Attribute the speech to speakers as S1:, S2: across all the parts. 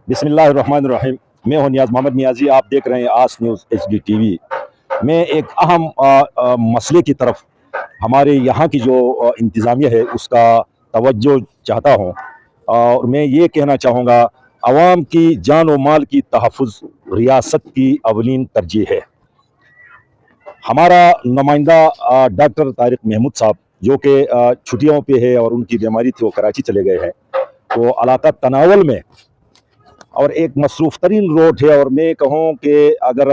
S1: बिस्मिल्लाहिर्रहमानिर्रहीम। मैं हूं नियाज़ मोहम्मद नियाज़ी। आप देख रहे हैं आज न्यूज़ HD TV। मैं एक अहम मसले की तरफ हमारे यहाँ की जो इंतज़ामिया है उसका तवज्जो चाहता हूँ, और मैं ये कहना चाहूँगा, अवाम की जान व माल की तहफ़्फ़ुज़ रियासत की अवलीन तरजीह है। हमारा नुमाइंदा डॉक्टर तारिक महमूद साहब, जो कि छुट्टियों पे है और उनकी बीमारी थी, वो कराची चले गए हैं। तो इलाका तनावल में और एक मसरूफ़ तरीन रोड है, और मैं कहूँ कि अगर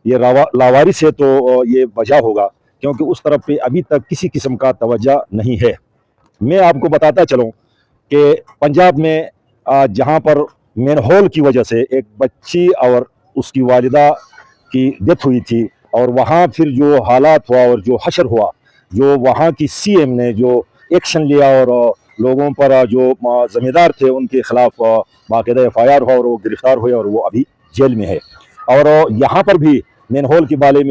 S1: ये लावारिस है तो ये वजह होगा, क्योंकि उस तरफ पे अभी तक किसी किस्म का तवज्जो नहीं है। मैं आपको बताता चलूँ कि पंजाब में जहाँ पर मैनहोल की वजह से एक बच्ची और उसकी वालिदा की डेथ हुई थी, और वहाँ फिर जो हालात हुआ और जो हशर हुआ, जो वहाँ की CM ने जो एक्शन लिया और लोगों पर जो ज़िम्मेदार थे उनके खिलाफ बाकायदा FIR हुआ और वो गिरफ्तार हुए और वो अभी जेल में है। और यहाँ पर भी मैनहोल के बारे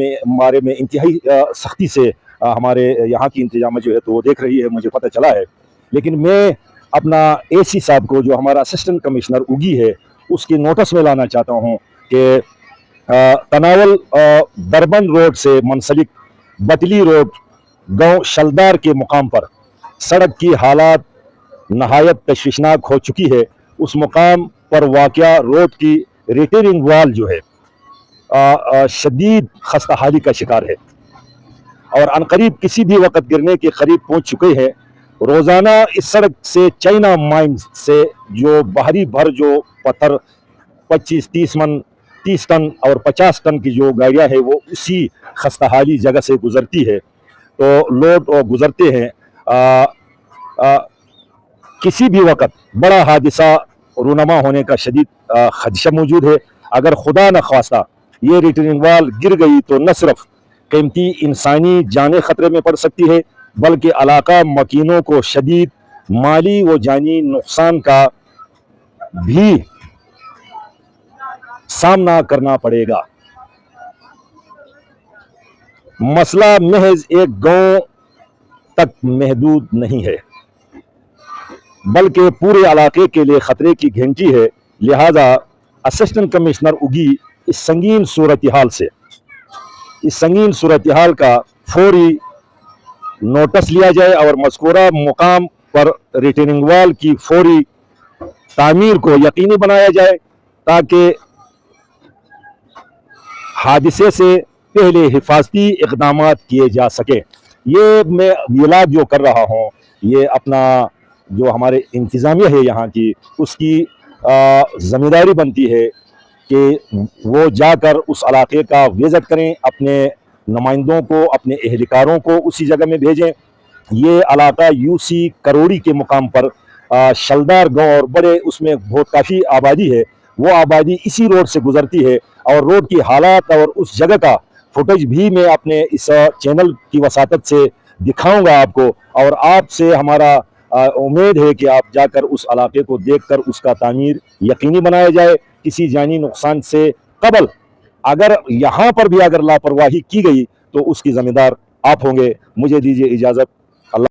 S1: में इंतहाई सख्ती से हमारे यहाँ की इंतजाम जो है तो वो देख रही है, मुझे पता चला है। लेकिन मैं अपना AC साहब को, जो हमारा असिस्टेंट कमिश्नर उगी है, उसकी नोटिस में लाना चाहता हूँ कि तनावल दरबन रोड से मुंसलिक बतली रोड गांव शलदार के मुकाम पर सड़क की हालात नहायत तशवीशनाक हो चुकी है। उस मुकाम पर वाक़या रोड की रिटेयरिंग वाल जो है शदीद खस्ता हाली का शिकार है, और अनकरीब किसी भी वक्त गिरने के करीब पहुंच चुके हैं। रोज़ाना इस सड़क से चाइना माइन से जो बाहरी भर जो पत्थर 25-30 टन और 50 टन की जो गाड़ियां हैं वो उसी खस्ताहाली जगह से गुजरती है। तो लोग गुजरते हैं। आ, किसी भी वक्त बड़ा हादसा रूनमा होने का शदीद खदशा मौजूद है। अगर खुदा न खास्ता ये रिटर्निंग वाल गिर गई तो न सिर्फ कीमती इंसानी जानें खतरे में पड़ सकती है, बल्कि इलाका मकीनों को शदीद माली व जानी नुकसान का भी सामना करना पड़ेगा। मसला महज एक गांव तक महदूद नहीं है, बल्कि पूरे इलाके के लिए खतरे की घंटी है। लिहाजा असिस्टेंट कमिश्नर उगी इस संगीन सूरत हाल का फौरी नोटिस लिया जाए और मज़कूरा मुकाम पर रिटेनिंग वाल की फौरी तामीर को यकीनी बनाया जाए, ताकि हादसे से पहले हिफाजती इक़दाम किए जा सके। ये मैं इलाज जो कर रहा हूँ, ये अपना जो हमारे इंतज़ामिया है यहाँ की, उसकी ज़िम्मेदारी बनती है कि वो जाकर उस इलाके का विज़िट करें, अपने नुमाइंदों को, अपने एहलकारों को उसी जगह में भेजें। ये इलाका UC करोड़ी के मुकाम पर शलदार गाँव, और बड़े उसमें बहुत काफ़ी आबादी है, वो आबादी इसी रोड से गुजरती है, और रोड की हालात और उस जगह का फुटेज भी मैं अपने इस चैनल की वसातत से दिखाऊंगा आपको। और आपसे हमारा उम्मीद है कि आप जाकर उस इलाके को देखकर उसका तामीर यकीनी बनाया जाए, किसी जानी नुकसान से कबल। अगर यहाँ पर भी अगर लापरवाही की गई तो उसकी जिम्मेदार आप होंगे। मुझे दीजिए इजाज़त।